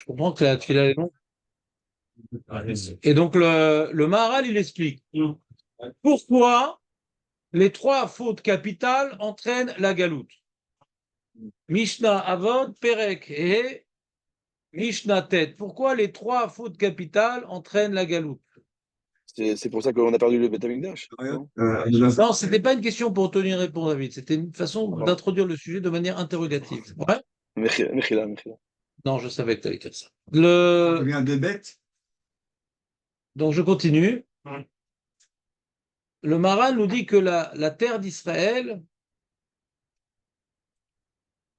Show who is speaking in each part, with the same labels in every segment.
Speaker 1: Je comprends que la tefila est longue. Et donc, le Maharal, il explique pourquoi les trois fautes capitales entraînent la galoute. Mishnah Avot, Perek et Mishnah Tet. Pourquoi les trois fautes capitales entraînent la galoute?
Speaker 2: C'est pour ça qu'on a perdu le Beth Amikdash.
Speaker 1: Non, ce n'était pas une question pour Tony répondre, David. C'était une façon d'introduire le sujet de manière interrogative. Ouais?
Speaker 2: Mechila, Mechila.
Speaker 1: Non, je savais que tu allais dire ça.
Speaker 3: Combien de bêtes?
Speaker 1: Donc, je continue. Le Maharal nous dit que la terre d'Israël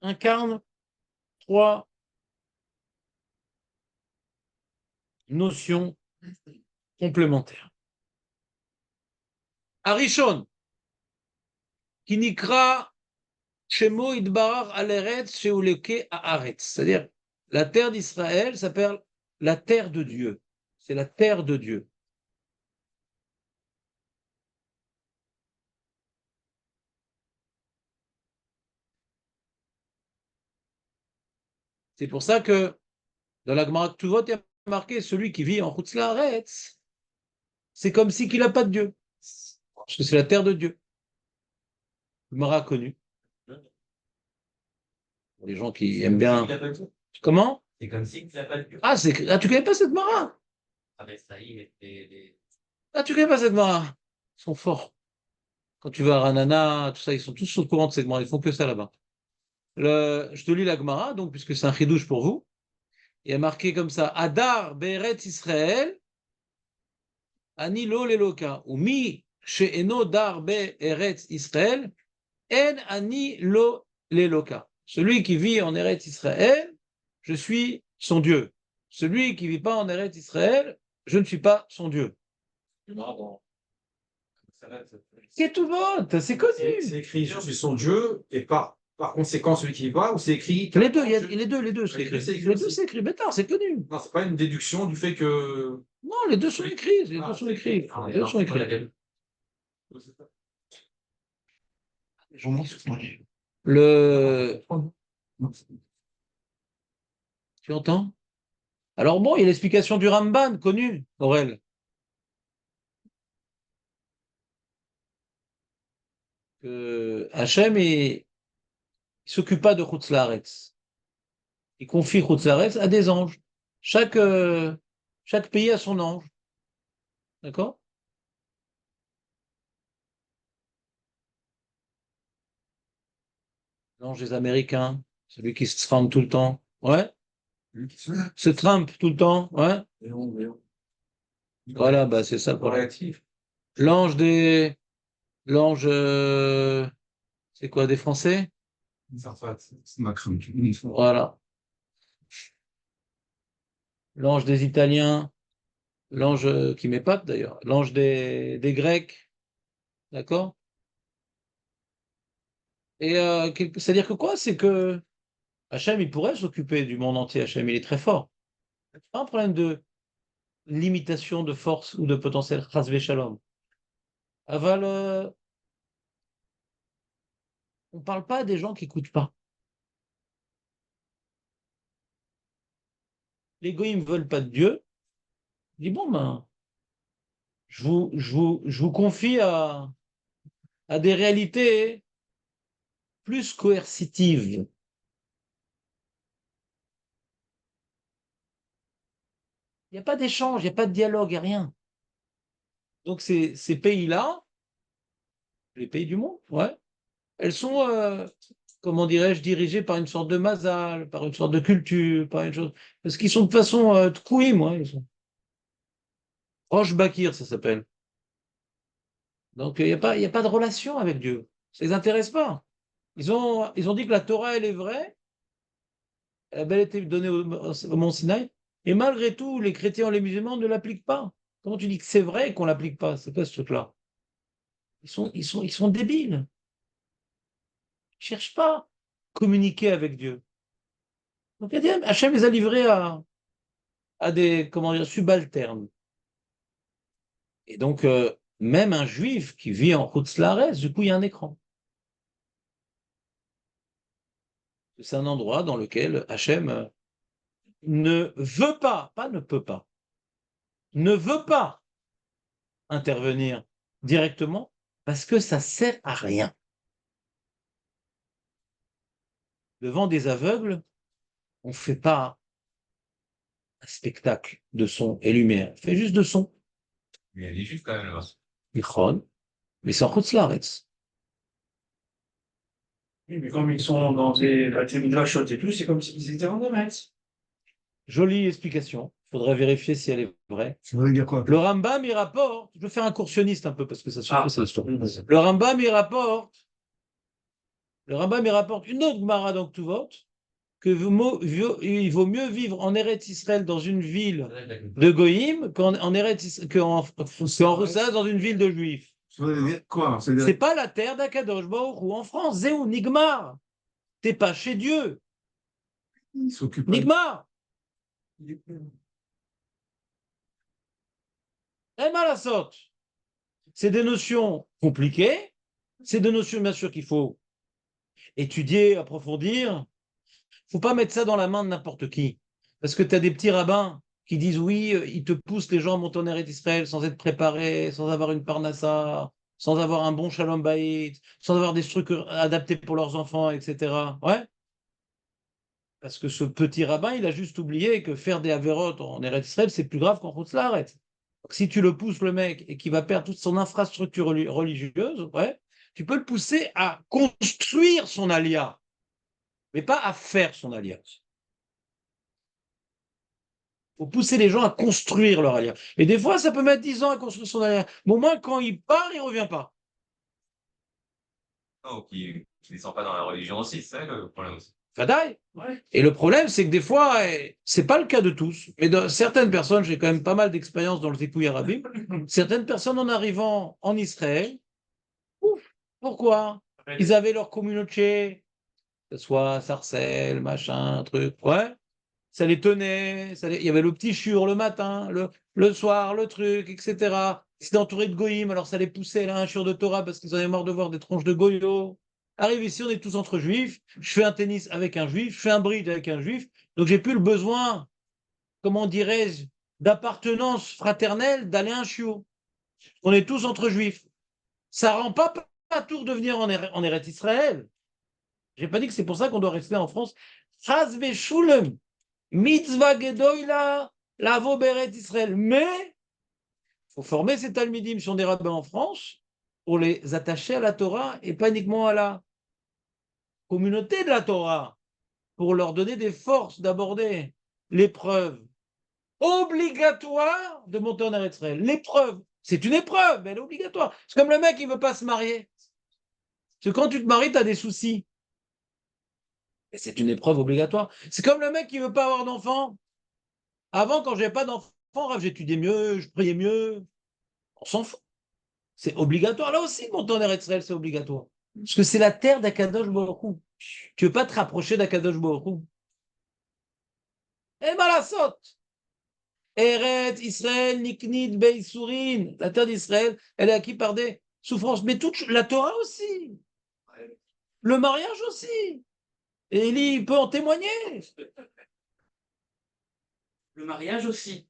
Speaker 1: incarne trois notions complémentaires. Arishon, qui nikra Shemo idbarar aleretz sheuleke haaretz. C'est-à-dire, la terre d'Israël s'appelle la terre de Dieu. C'est la terre de Dieu. C'est pour ça que dans la Gemara Ktuvot, il y a marqué celui qui vit en Chutz Laaretz, c'est comme si qu'il n'a pas de Dieu. Parce que c'est la terre de Dieu. Gemara connu. Les gens qui aiment bien. Comment?
Speaker 4: C'est comme si tu n'as pas de Dieu.
Speaker 1: Ah, tu ne connais pas cette Gemara?
Speaker 4: Ah ben ça y est,
Speaker 1: Ah, tu ne connais pas cette Gemara? Ils sont forts. Quand tu vas à Ranana, tout ça, ils sont tous au courant de cette Gemara. Ils font que ça là-bas. Je te lis la Gemara, donc, puisque c'est un chidouche pour vous. Il y a marqué comme ça Adar Be'eretz Israël, Ani lo leloka. Ou mi she'eno dar Be'eretz Israël, en ani lo leloka. Celui qui vit en Eretz Israël, je suis son Dieu. Celui qui ne vit pas en Eretz Israël, je ne suis pas son Dieu. C'est tout vote, c'est connu.
Speaker 3: C'est écrit, je suis son Dieu, et par conséquent, celui qui y va, ou c'est écrit.
Speaker 1: Les deux, les deux, c'est écrit. Les deux, c'est écrit. Mais non, c'est connu.
Speaker 3: Non, c'est pas une déduction du fait que.
Speaker 1: Non, les deux sont écrits. Les deux sont écrits. Les deux sont écrits. Le. Tu entends? Alors bon, il y a l'explication du Ramban, connue, Aurel. Que Hachem, il ne s'occupe pas de Chutz Laaretz. Il confie Chutz Laaretz à des anges. Chaque pays a son ange. D'accord? L'ange des Américains, celui qui se trompe tout le temps. Ouais? Se trompe tout le temps. Ouais? Voilà, bah c'est ça le problème. L'ange des. L'ange. C'est quoi, des Français? Voilà. L'ange des Italiens. L'ange qui m'épate d'ailleurs. L'ange des Grecs. D'accord? Et c'est-à-dire que quoi? C'est que Hachem, il pourrait s'occuper du monde entier. Hachem, il est très fort. C'est pas un problème de limitation de force ou de potentiel. Chas v'shalom. Aval, on ne parle pas des gens qui n'écoutent pas. Les goïms ne veulent pas de Dieu. Il dit bon, ben, je vous confie à des réalités plus coercitives. Il n'y a pas d'échange, il n'y a pas de dialogue, il n'y a rien. Donc ces pays-là, les pays du monde, ouais, elles sont, comment dirais-je, dirigées par une sorte de mazal, par une sorte de culture, par une chose. Parce qu'ils sont de toute façon tkouim, ouais, ils sont. Roche Bakir, ça s'appelle. Donc il y a pas de relation avec Dieu. Ça ne les intéresse pas. Ils ont dit que la Torah, elle est vraie, elle a bel été donnée au Mont Sinaï, et malgré tout, les chrétiens et les musulmans ne l'appliquent pas. Comment tu dis que c'est vrai qu'on ne l'applique pas? C'est quoi ce truc-là? Ils sont débiles. Ils ne cherchent pas à communiquer avec Dieu. Donc Hachem les a livrés à des, comment dire, subalternes. Et donc, même un juif qui vit en Chutz Laaretz, du coup, il y a un écran. C'est un endroit dans lequel Hachem ne veut pas ne peut pas, ne veut pas intervenir directement parce que ça sert à rien. Devant des aveugles, on ne fait pas un spectacle de son et lumière, on fait juste de son.
Speaker 4: Mais elle est juste quand même là-bas.
Speaker 1: Michon, mais c'est en Chutzlaretz.
Speaker 5: Oui, mais comme ils sont dans des Midrashot et tout, c'est comme s'ils étaient en Eretz.
Speaker 1: Jolie explication. Il faudrait vérifier si elle est vraie.
Speaker 5: Ça veut dire quoi?
Speaker 1: Le Rambam, il rapporte, je vais faire un coursionniste un peu parce que ça suffit, c'est l'histoire.
Speaker 5: Mm.
Speaker 1: Le Rambam, il rapporte une autre Gemara dans Ktuvot, que il vaut mieux vivre en Eretz Israël dans une ville de Goïm qu'en Roussa dans une ville de Juifs.
Speaker 5: Ça veut dire quoi?
Speaker 1: C'est pas la terre d'Akadosh Baruch Hu en France. Zéou, Nigmar. T'es pas chez Dieu.
Speaker 5: Ils s'occupent
Speaker 1: Nigmar. Eh mal la sorte. C'est des notions compliquées. C'est des notions, bien sûr, qu'il faut étudier, approfondir. Faut pas mettre ça dans la main de n'importe qui. Parce que tu as des petits rabbins qui disent oui, ils te poussent les gens à monter en Eretz Israël sans être préparés, sans avoir une parnassa, sans avoir un bon shalom bayit, sans avoir des structures adaptées pour leurs enfants, etc. Ouais. Parce que ce petit rabbin, il a juste oublié que faire des avérotes en Eretz Israël, c'est plus grave qu'en Chutzlaret. Donc, si tu le pousses, le mec, et qu'il va perdre toute son infrastructure religieuse, ouais, tu peux le pousser à construire son alia, mais pas à faire son alia. Il faut pousser les gens à construire leur alia. Et des fois, ça peut mettre 10 ans à construire son alia. Mais au moins, quand il part, il ne revient pas.
Speaker 4: Non, qui ne descend pas dans la religion aussi, c'est ça le problème aussi.
Speaker 1: Fadaï. Ouais. Et le problème, c'est que des fois, c'est pas le cas de tous, mais dans certaines personnes, j'ai quand même pas mal d'expérience dans le Zikouï arabique, certaines personnes en arrivant en Israël, ouf, pourquoi? Ils avaient leur communauté, que ce soit Sarcelles, machin, truc, ouais, ça les tenait, il y avait le petit chur le matin, le soir, le truc, etc. Ils étaient entourés de goïms, alors ça les poussait là, un chur de Torah parce qu'ils en avaient marre de voir des tronches de goyos. Arrive ici, on est tous entre juifs, je fais un tennis avec un juif, je fais un bridge avec un juif, donc j'ai plus le besoin, comment dirais-je, d'appartenance fraternelle d'aller à un chiot. On est tous entre juifs. Ça rend pas tour de venir en Eretz Israël. J'ai pas dit que c'est pour ça qu'on doit rester en France. Chas veshulem. Mitzvah gedoyla, lavo beret Israël. Mais il faut former ces talmidim sur des rabbins en France pour les attacher à la Torah et pas uniquement à la communauté de la Torah, pour leur donner des forces d'aborder l'épreuve obligatoire de monter en Eretz Israël. L'épreuve, c'est une épreuve, mais elle est obligatoire. C'est comme le mec qui ne veut pas se marier. Parce que quand tu te maries, tu as des soucis. Et c'est une épreuve obligatoire. C'est comme le mec qui ne veut pas avoir d'enfant. Avant, quand je n'avais pas d'enfant, j'étudiais mieux, je priais mieux. On s'en fout. C'est obligatoire. Là aussi, monter en Eretz Israël, c'est obligatoire. Parce que c'est la terre d'Akadosh Baruch Hu. Tu ne veux pas te rapprocher d'Akadosh Baruch Hu. Eh ben la saute. Eretz Israël, Niknit, Beisourin. La terre d'Israël, elle est acquise par des souffrances. Mais toute la Torah aussi. Le mariage aussi. Et il peut en témoigner.
Speaker 4: Le mariage aussi.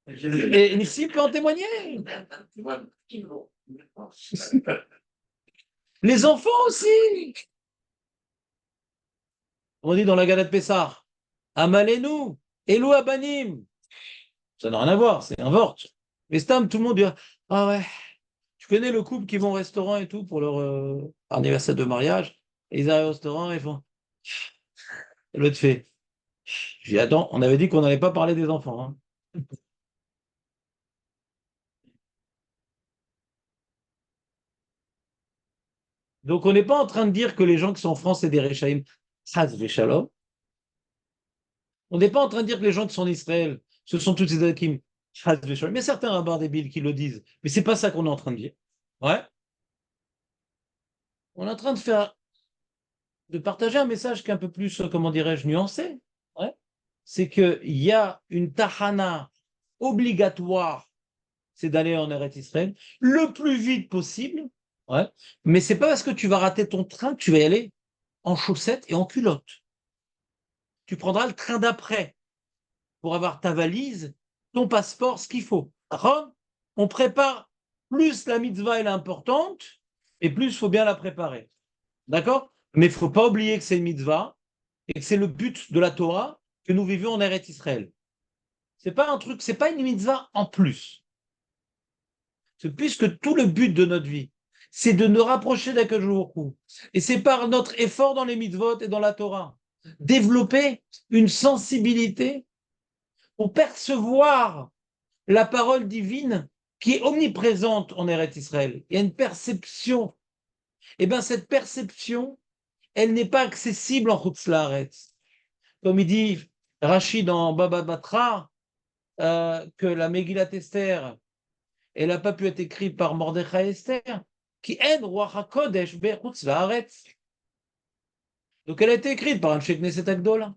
Speaker 1: Et ici, il peut en témoigner. Les enfants aussi. On dit dans la Galate Pessah, Amalenu, Elou Abanim. Ça n'a rien à voir, c'est un vort. Mais Stam, tout le monde dit, ah ouais, tu connais le couple qui vont au restaurant et tout pour leur anniversaire de mariage. Et ils arrivent au restaurant et ils font. Et l'autre fait. Je dis, attends, on avait dit qu'on n'allait pas parler des enfants. Hein. Donc on n'est pas en train de dire que les gens qui sont en France, c'est des Rechaïm. Chaz v'shalom. On n'est pas en train de dire que les gens qui sont en Israël, ce sont tous ces Akim. Chaz v'shalom. Mais certains rabbins débiles qui le disent. Mais c'est pas ça qu'on est en train de dire. Ouais. On est en train de partager un message qui est un peu plus, comment dirais-je, nuancé. Ouais. C'est qu'il y a une tahana obligatoire, c'est d'aller en Eretz Israël le plus vite possible. Ouais. Mais c'est pas parce que tu vas rater ton train que tu vas y aller en chaussettes et en culotte. tu prendras le train d'après pour avoir ta valise, ton passeport, ce qu'il faut. D'accord? On prépare, plus la mitzvah elle est importante, et plus il faut bien la préparer. D'accord? Mais il ne faut pas oublier que c'est une mitzvah et que c'est le but de la Torah que nous vivons en Eretz Israël. C'est pas un truc, c'est pas une mitzvah en plus. C'est puisque tout le but de notre vie, c'est de nous rapprocher d'Akadosh Baruch Hu. Et c'est par notre effort dans les mitzvot et dans la Torah, développer une sensibilité pour percevoir la parole divine qui est omniprésente en Eretz Israël. Il y a une perception. Et bien cette perception, elle n'est pas accessible en Chutz La'aretz. Comme il dit Rachid dans Baba Batra, que la Megillat Esther, elle n'a pas pu être écrite par Mordechai Esther, qui aide Ruach HaKodesh be'chutz la'aretz. Donc elle a été écrite par un Sheikh Knesset Agdola.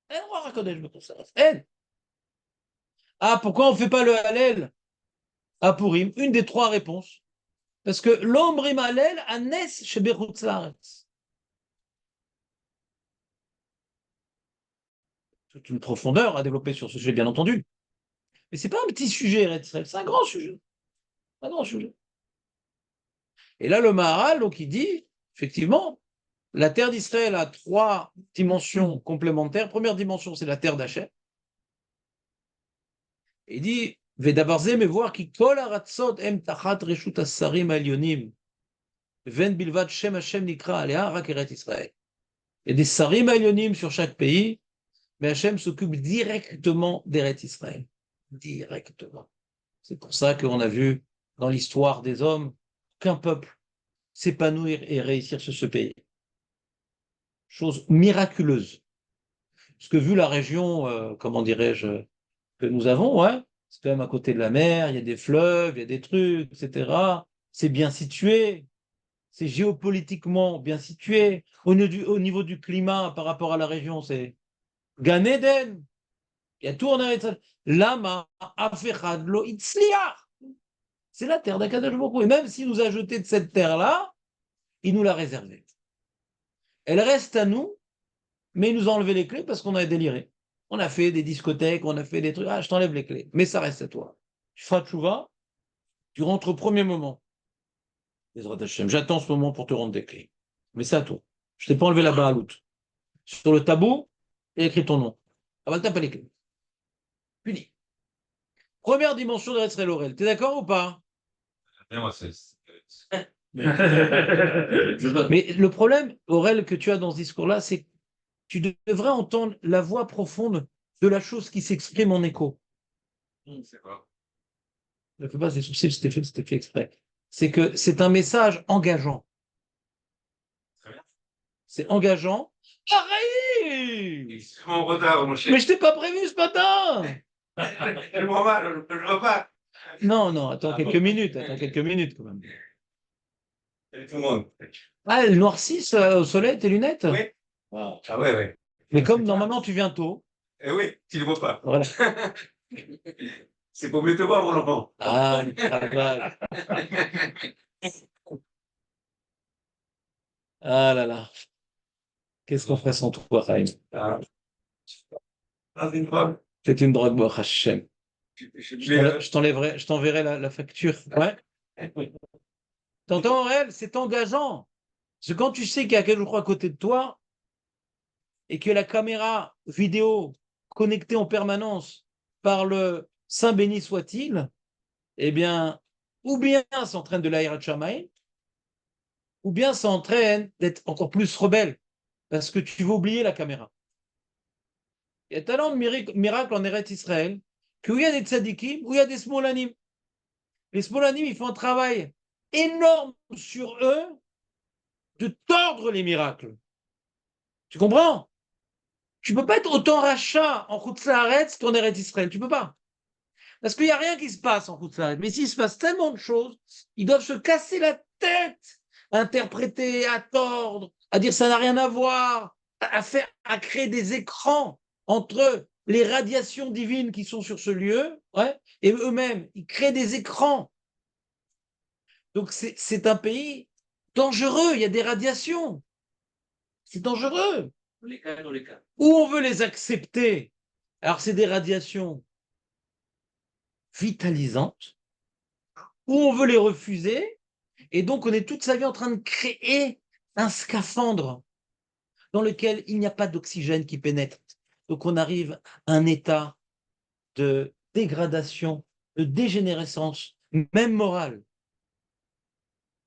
Speaker 1: Elle Ruach HaKodesh be'chutz la'aretz. Elle. Ah, pourquoi on ne fait pas le Hallel à Purim? Une des trois réponses. Parce que l'omrim Hallel anes she'bechutz la'aretz. Toute une profondeur à développer sur ce sujet, bien entendu. Mais ce n'est pas un petit sujet, Eretz Israël, c'est un grand sujet. Un grand sujet. Et là, le Maharal, donc, il dit, effectivement, la terre d'Israël a trois dimensions complémentaires. Première dimension, c'est la terre d'Hachem. Il dit, Vedavarze me voir qui kol haratzot em tachat reshut asarim alyonim. Ven bilvad shem Hashem nikra alea rak eret Israël. Il y a des sarim alyonim sur chaque pays, mais Hashem s'occupe directement d'Eret Israël. Directement. C'est pour ça qu'on a vu dans l'histoire des hommes qu'un peuple s'épanouir et réussir sur ce pays. Chose miraculeuse. Parce que vu la région, comment dirais-je, que nous avons, ouais, c'est quand même à côté de la mer, il y a des fleuves, il y a des trucs, etc. C'est bien situé, c'est géopolitiquement bien situé. Au niveau du climat par rapport à la région, c'est Gan Eden. Il y a tout en Eretz. Lama afechad lo itzliach. C'est la terre d'Akadosh Baruch Hu. Et même s'il nous a jeté de cette terre-là, il nous l'a réservée. Elle reste à nous, mais il nous a enlevé les clés parce qu'on a déliré. On a fait des discothèques, on a fait des trucs. Ah, je t'enlève les clés, mais ça reste à toi. Tu feras tchouva, tu rentres au premier moment. J'attends ce moment pour te rendre des clés. Mais c'est à toi. Je t'ai pas enlevé la baalout. Sur le tabou, il y a écrit ton nom. Ah bah, t'as pas les clés. Puni. Première dimension de Eretz Israël. T'es d'accord ou pas?
Speaker 4: Bien, moi,
Speaker 1: Mais le problème, Aurel, que tu as dans ce discours-là, c'est que tu devrais entendre la voix profonde de la chose qui s'exprime en écho.
Speaker 4: c'est quoi?
Speaker 1: Ne fais pas, c'est souci, c'était fait exprès. C'est que c'est un message engageant.
Speaker 4: Très bien.
Speaker 1: C'est engageant. Pareil!
Speaker 4: Extrêmement en retard, mon cher.
Speaker 1: Mais je t'ai pas prévu ce matin!
Speaker 4: Je me rends mal, je repars.
Speaker 1: Non, non, attends quelques minutes quand même.
Speaker 4: Salut tout le monde.
Speaker 1: Ah, elle noircisse au soleil tes lunettes?
Speaker 4: Oui.
Speaker 1: Wow.
Speaker 4: Ah ouais, ouais.
Speaker 1: Mais comme normalement tu viens tôt.
Speaker 4: Eh oui, tu ne le vois pas.
Speaker 1: Voilà.
Speaker 4: C'est pour mieux te voir, mon enfant.
Speaker 1: Ah, le travail. Ah là là. Qu'est-ce qu'on ferait sans toi, Chaim?
Speaker 4: Ah, c'est une drogue.
Speaker 1: C'est une drogue, Baruch Hashem.
Speaker 4: Mais,
Speaker 1: Je t'enverrai la facture. Ouais. T'entends, Aurel? C'est engageant. Parce que quand tu sais qu'il y a quelqu'un, je crois, à côté de toi, et que la caméra vidéo connectée en permanence par le Saint béni soit-il, eh bien, ou bien ça entraîne de l'Aïrat Shamaï, ou bien ça entraîne d'être encore plus rebelle, parce que tu vas oublier la caméra. Il y a tellement de miracles en Eretz Israël, qu'il y a des tzadikim, où il y a des smolanim. Les smolanim, ils font un travail énorme sur eux de tordre les miracles. Tu comprends? Tu ne peux pas être autant rachat en Chutz La'aretz qu'en Eretz Israël. Tu ne peux pas. Parce qu'il n'y a rien qui se passe en Chutz La'aretz. Mais s'il se passe tellement de choses, ils doivent se casser la tête à interpréter, à tordre, à dire ça n'a rien à voir, à créer des écrans entre les radiations divines qui sont sur ce lieu, ouais, et eux-mêmes. Ils créent des écrans. Donc c'est un pays dangereux. Il y a des radiations. C'est dangereux.
Speaker 5: Dans les cas.
Speaker 1: Ou on veut les accepter. Alors, c'est des radiations vitalisantes, ou on veut les refuser, et donc on est toute sa vie en train de créer un scaphandre dans lequel il n'y a pas d'oxygène qui pénètre. Donc on arrive à un état de dégradation, de dégénérescence, même morale,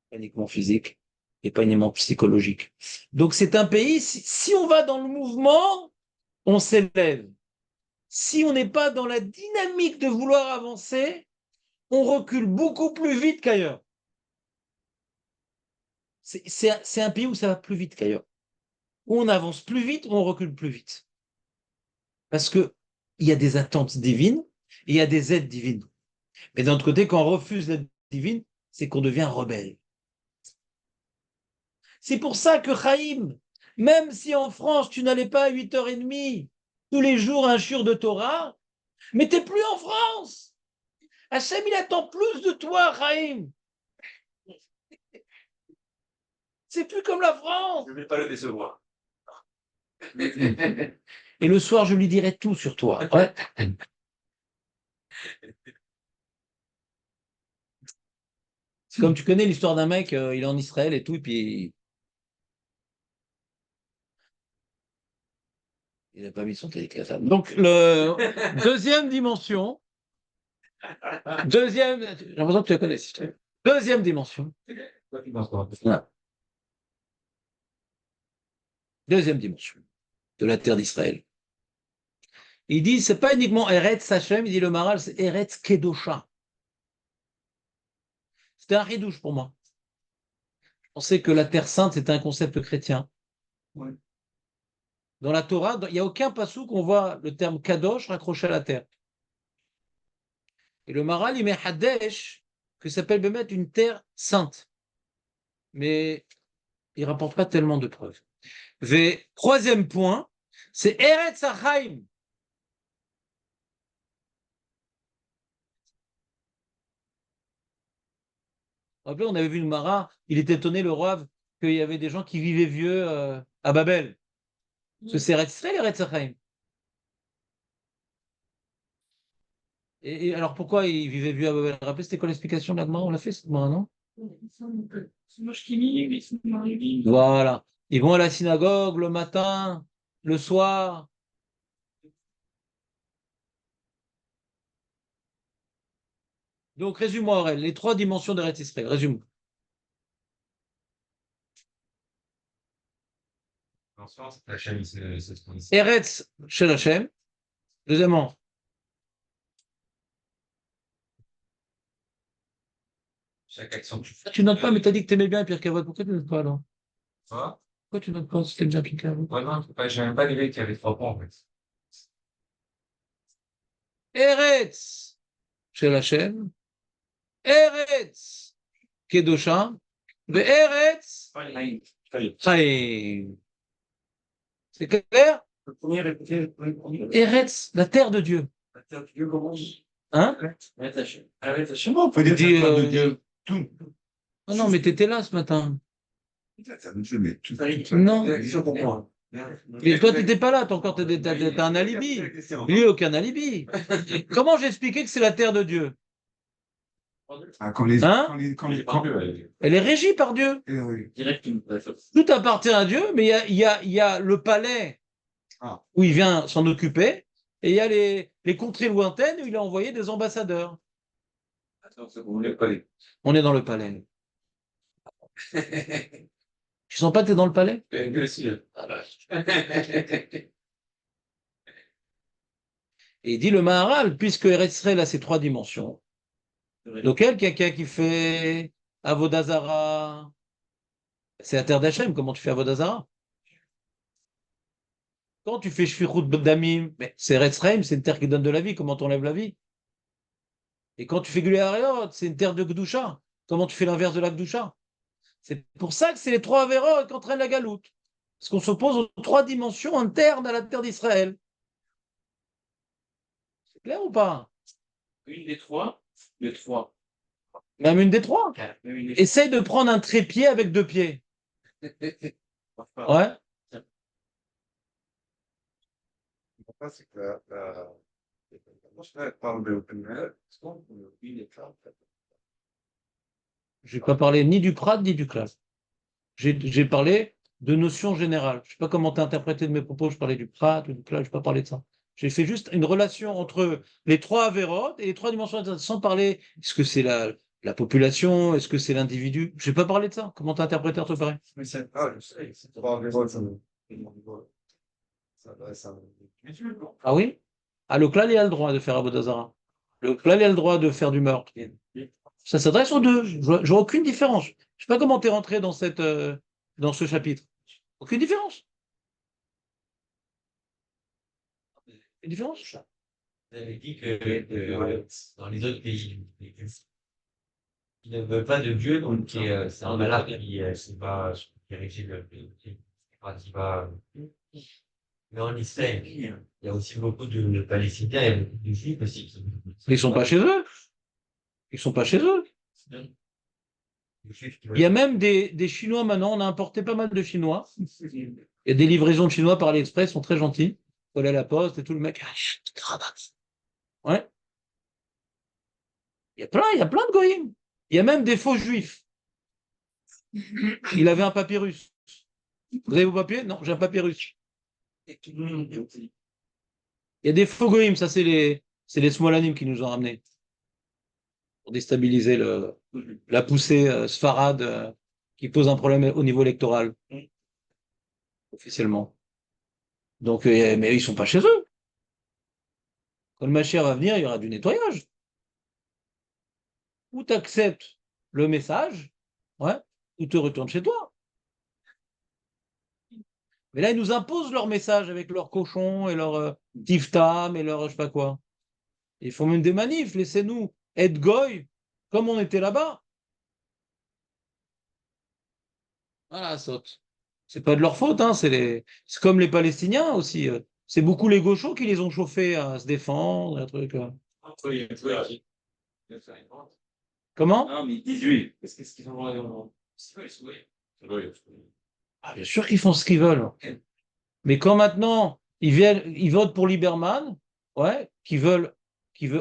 Speaker 1: pas uniquement physique et pas uniquement psychologique. Donc c'est un pays, si on va dans le mouvement, on s'élève. Si on n'est pas dans la dynamique de vouloir avancer, on recule beaucoup plus vite qu'ailleurs. C'est un pays où ça va plus vite qu'ailleurs. Où on avance plus vite, où on recule plus vite. Parce qu'il y a des attentes divines et il y a des aides divines. Mais d'un autre côté, quand on refuse l'aide divine, c'est qu'on devient rebelle. C'est pour ça que Chaim, même si en France, tu n'allais pas à 8h30 tous les jours un shiur de Torah, mais tu n'es plus en France. Hachem, il attend plus de toi, Chaim. C'est plus comme la France.
Speaker 4: Je ne vais pas le décevoir.
Speaker 1: Et le soir, je lui dirai tout sur toi. Ouais. C'est comme tu connais l'histoire d'un mec, il est en Israël et tout, et puis il n'a pas mis son télécassable. Donc, deuxième dimension, j'ai l'impression que tu la connais. Deuxième dimension. Voilà. Deuxième dimension de la terre d'Israël. Il dit, c'est pas uniquement Eretz Hashem, il dit le Maral, c'est Eretz Kedosha. C'était un ridouche pour moi. Je pensais que la terre sainte, c'était un concept chrétien.
Speaker 5: Ouais.
Speaker 1: Dans la Torah, il n'y a aucun passou qu'on voit le terme Kadosh raccroché à la terre. Et le Maral, il met Hadesh, que s'appelle Bémet une terre sainte. Mais il ne rapporte pas tellement de preuves. Troisième point, c'est Eretz Hachaim. Vous vous rappelez, on avait vu le Mara, il était étonné, le roi, qu'il y avait des gens qui vivaient vieux à Babel. Parce que c'est Eretz Israël, Eretz Hachaim. Et alors pourquoi ils vivaient vieux à Babel? Rappelez, c'était quoi l'explication de l'Agma? On l'a fait, cette Gemara, non? Voilà. Ils vont à la synagogue le matin, le soir. Donc, résume-moi, Aurel, les trois dimensions d'Eretz Israël. Résume.
Speaker 4: En sens, la chaîne, c'est ce qu'on dit.
Speaker 1: Eretz Shel Hashem. Deuxièmement,
Speaker 4: Chaque action que tu fais.
Speaker 1: tu notes pas, mais tu as dit que tu aimais bien Pierre Cavot. Pourquoi tu notes pas alors?
Speaker 4: Quoi?
Speaker 1: Pourquoi tu notes pas si tu aimes bien Pierre Cavot?
Speaker 4: Ouais, non, j'ai même pas l'idée qu'il y avait 3 points, en fait.
Speaker 1: Eretz Shel Hashem. Eretz Kedosha. Eretz Chaim. C'est clair?
Speaker 5: Le premier répété, le premier.
Speaker 1: Eretz, la terre de Dieu.
Speaker 5: La terre de Dieu commence.
Speaker 1: Hein?
Speaker 5: Arrête Hachem. Arrête Hachem.
Speaker 6: On peut dire
Speaker 1: Dis,
Speaker 6: la terre de Dieu. Tout.
Speaker 1: Oh non, mais t'étais là ce matin.
Speaker 6: La terre de Dieu, mais tout.
Speaker 1: Non.
Speaker 5: Question pour moi.
Speaker 1: Mais toi, t'étais pas là, t'as un alibi. Lui, aucun alibi. Comment j'ai expliqué que c'est la terre de Dieu?
Speaker 6: Ah, quand les,
Speaker 1: Hein? Elle est régie par Dieu.
Speaker 6: oui.
Speaker 5: Directement.
Speaker 1: Tout appartient à Dieu, mais il y a le palais
Speaker 6: Ah.
Speaker 1: où il vient s'en occuper, et il y a les contrées lointaines où il a envoyé des ambassadeurs.
Speaker 4: Attends, c'est vous voulez pas les.
Speaker 1: On est dans le palais. Tu sens pas que tu es dans le palais? Et il dit le Maharal, puisque Eretz Israël a ces trois dimensions, lequel quelqu'un qui fait Avodazara, c'est la terre d'Hachem, comment tu fais Avodazara? Quand tu fais Shfichut Damim, c'est Eretz Israël, c'est une terre qui donne de la vie, comment tu enlèves la vie? Et quand tu fais Gulei Haréot, c'est une terre de Gdusha, comment tu fais l'inverse de la Gdusha? C'est pour ça que c'est les trois Averot qui entraînent la galoute. Parce qu'on s'oppose aux trois dimensions internes à la terre d'Israël. C'est clair ou pas?
Speaker 5: Une des trois. Les trois.
Speaker 1: Même une des trois.
Speaker 5: Même une des
Speaker 1: Essaye de prendre un trépied avec deux pieds. Ouais.
Speaker 6: pas, c'est que elle parle de OpenAI, parce qu'on il est clair.
Speaker 1: Je n'ai pas parlé ni du CRAD ni du CLAS. J'ai parlé de notions générales. Je ne sais pas comment tu as interprété de mes propos, je parlais du CRAD ou du CLAS, je n'ai pas parlé de ça. J'ai fait juste une relation entre les trois avérotes et les trois dimensions, sans parler, est-ce que c'est la population, est-ce que c'est l'individu? Je n'ai pas parlé de ça. Comment tu as interprété, te paraît?
Speaker 5: Mais c'est
Speaker 6: Je sais, c'est pas un ça
Speaker 1: Ah oui? Ah, le CLAL, il a le droit de faire Abodazara. Le CLAL, il a le droit de faire du meurtre. Ça s'adresse aux deux. Je vois aucune différence. Je ne sais pas comment tu es rentré dans ce chapitre. Aucune différence. Une différence?
Speaker 4: Vous avez dit que dans les autres pays, qui ne veulent pas de Dieu, donc c'est un malade qui c'est pas qui régit le pays, qui va. Mais en Israël, il y a aussi beaucoup de Palestiniens et beaucoup de Juifs aussi.
Speaker 1: Ils ne sont pas chez eux. Ils ne sont pas chez eux.
Speaker 4: Les Juifs qui
Speaker 1: Il y a
Speaker 4: veulent.
Speaker 1: même des Chinois maintenant. On a importé pas mal de Chinois. Il y a des livraisons de Chinois par AliExpress, ils sont très gentils. Faut aller à la poste et tout, le mec. Ah, chut, cravache. Ouais. Il y a plein de goïms. Il y a même des faux juifs. Il avait un papyrus. Vous avez vos papiers? Non, j'ai un papyrus. Il y a des faux goïms, ça c'est les Smolanim qui nous ont ramenés pour déstabiliser la poussée sfarade qui pose un problème au niveau électoral, officiellement. Donc, mais ils sont pas chez eux. Quand le Mashiach va venir, il y aura du nettoyage. Ou tu acceptes le message, ouais, ou tu retournes chez toi. Mais là, ils nous imposent leur message avec leurs cochons et leur tiftam et leur je sais pas quoi. Ils font même des manifs, laissez-nous être goy comme on était là-bas. Voilà, saute. C'est pas de leur faute, hein, c'est comme les Palestiniens aussi. C'est beaucoup les gauchos qui les ont chauffés à se défendre, un truc. Comment?
Speaker 5: Non, mais 18. Qu'est-ce qu'ils ont
Speaker 1: Ah, bien sûr qu'ils font ce qu'ils veulent. Mais quand maintenant ils viennent, ils votent pour Lieberman, ouais, qui veut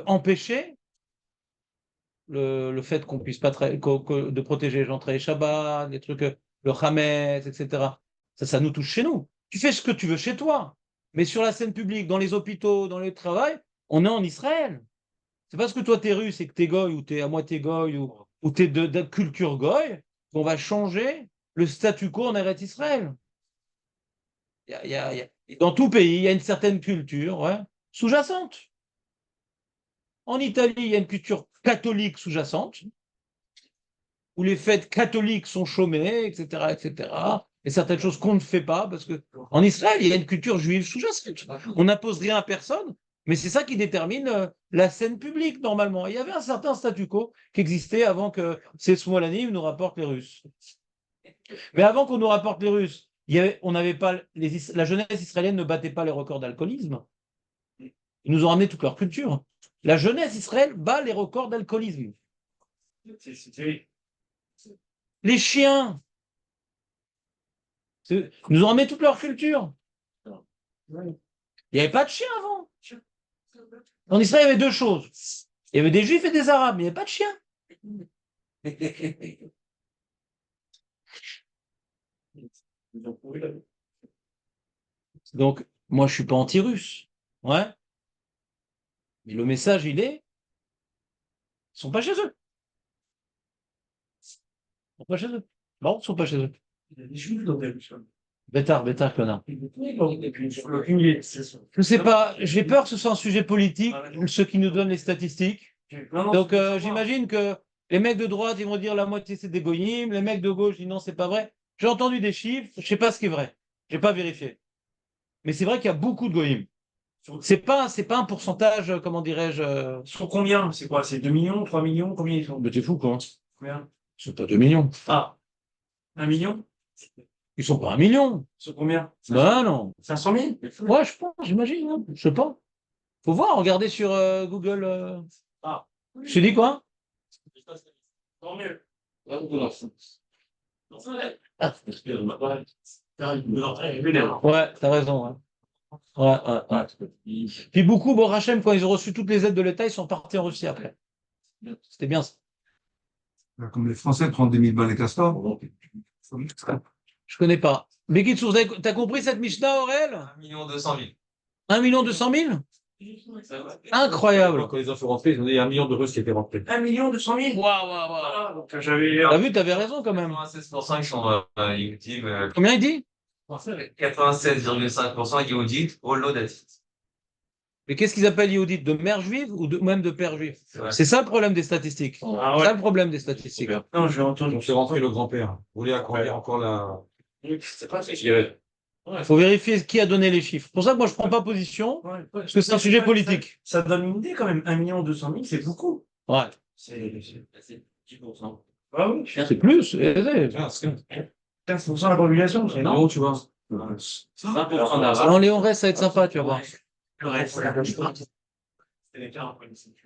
Speaker 1: empêcher le fait qu'on puisse pas de protéger les gens travailler Shabbat, des trucs, le Hametz, etc. Ça nous touche chez nous. Tu fais ce que tu veux chez toi, mais sur la scène publique, dans les hôpitaux, dans les travail, on est en Israël. C'est parce que toi t'es russe et que t'es goy ou t'es à moitié goy ou t'es de culture goy qu'on va changer le statu quo en Eretz Israël. Dans tout pays, il y a une certaine culture, ouais, sous-jacente. En Italie, il y a une culture catholique sous-jacente, où les fêtes catholiques sont chômées, etc., etc. Et certaines choses qu'on ne fait pas, parce que en Israël, il y a une culture juive sous-jacente. On n'impose rien à personne, mais c'est ça qui détermine la scène publique, normalement. Il y avait un certain statu quo qui existait avant que ces Smolanim nous rapportent les Russes. Mais avant qu'on nous rapporte les Russes, on n'avait pas la jeunesse israélienne ne battait pas les records d'alcoolisme. Ils nous ont ramené toute leur culture. La jeunesse israélienne bat les records d'alcoolisme. Les chiens, ils nous ont ramené toute leur culture. Il n'y avait pas de chiens avant. En Israël, il y avait deux choses. Il y avait des juifs et des arabes, mais il n'y avait pas de chiens. Donc, moi, je ne suis pas anti-russe. Ouais. Mais le message, il est, ils ne sont pas chez eux. Ils ne sont pas chez eux. Bon, ils ne sont pas chez eux.
Speaker 5: Il y a des juifs dans des
Speaker 1: Bêtard, connard.
Speaker 5: Je
Speaker 1: Je ne sais pas, j'ai peur que ce soit un sujet politique, ceux qui nous donnent les statistiques. Donc, j'imagine que les mecs de droite, ils vont dire la moitié c'est des goyim, les mecs de gauche disent non, c'est pas vrai. J'ai entendu des chiffres, je ne sais pas ce qui est vrai. Je n'ai pas vérifié. Mais c'est vrai qu'il y a beaucoup de goyim. C'est pas un pourcentage, comment dirais-je.
Speaker 5: Sur combien? C'est quoi? C'est 2 millions, 3 millions? Combien ils sont?
Speaker 1: Mais t'es fou, quoi.
Speaker 5: Combien?
Speaker 1: C'est pas 2 millions.
Speaker 5: Ah, 1 million?
Speaker 1: Ils sont pas 1 million.
Speaker 5: Sur combien?
Speaker 1: Ben non.
Speaker 5: 500 000?
Speaker 1: Ouais, je pense, j'imagine. Hein. Je sais pas. Faut voir, regardez sur Google.
Speaker 5: Ah.
Speaker 1: Je te dis quoi?
Speaker 5: Tant mieux.
Speaker 1: Ouais, t'as raison. Ouais. Ouais. Puis beaucoup, bon, Hachem, quand ils ont reçu toutes les aides de l'État, ils sont partis en Russie après. C'était bien ça.
Speaker 7: Comme les Français prennent 2000 balles les castors.
Speaker 1: Je connais pas. Mais Kitsour, t'as compris cette Mishnah, Aurel?
Speaker 4: 1 200 000.
Speaker 1: 1 200 000? Incroyable.
Speaker 3: Quand ils ont fait rentrer, ils ont dit 1 million de Russes qui étaient rentrés.
Speaker 5: 1 200 000.
Speaker 1: Waouh.
Speaker 5: Voilà, donc j'avais.
Speaker 1: T'as vu, t'avais raison quand même.
Speaker 4: 96% qui sont Yehudim,
Speaker 1: Combien il dit?
Speaker 4: 96,5% Yehudim, Holodatit.
Speaker 1: Mais qu'est-ce qu'ils appellent Yehudit? De mère juive ou même de père juif? C'est ça le problème des statistiques.
Speaker 5: Ah
Speaker 1: C'est
Speaker 5: ouais.
Speaker 1: ça le problème des statistiques.
Speaker 5: Non, j'ai entendu.
Speaker 3: Donc c'est rentré le grand-père. Vous voulez accorder encore la.
Speaker 5: C'est pas ça.
Speaker 1: Il faut vérifier qui a donné les chiffres. C'est pour ça que moi je prends pas position, parce que c'est un sujet politique.
Speaker 5: Ça donne une idée quand même. 1 200 000, c'est beaucoup.
Speaker 1: Ouais.
Speaker 5: C'est 10%. Ah oui,
Speaker 1: C'est plus.
Speaker 3: Tiens, c'est
Speaker 5: 15% de la population, c'est énorme.
Speaker 3: non, tu vois.
Speaker 4: 20% d'Arabes.
Speaker 1: En Léon Rest, ça va être sympa, tu vas voir.
Speaker 5: Le reste,
Speaker 4: C'est les cas en politique.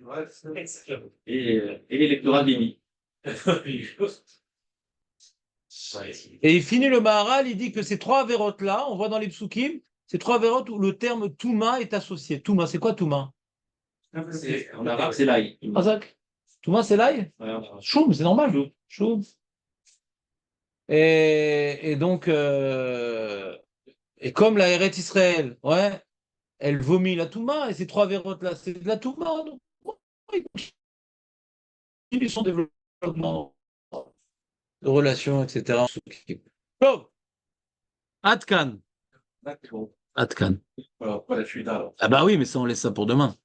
Speaker 4: Et l'électorat d'Émi.
Speaker 1: Et il finit le Maharal, il dit que ces trois vérotes-là, on voit dans les psukim, ces trois vérotes où le terme Touma est associé. Touma, c'est quoi Touma?
Speaker 4: En arabe, c'est l'ail.
Speaker 1: Razak Touma, c'est l'ail?
Speaker 4: Ouais, en arabe.
Speaker 1: Choum, c'est normal. Choum. Et donc, et comme la Eretz Israël, ouais, elle vomit la Touma, et ces trois vérotes-là, c'est de la Touma. Donc, ouais, ils sont développement de relations, etc. Bon, Atkan. Atkan.
Speaker 6: Voilà, pas la suite alors.
Speaker 1: Ah bah oui, mais ça, on laisse ça pour demain.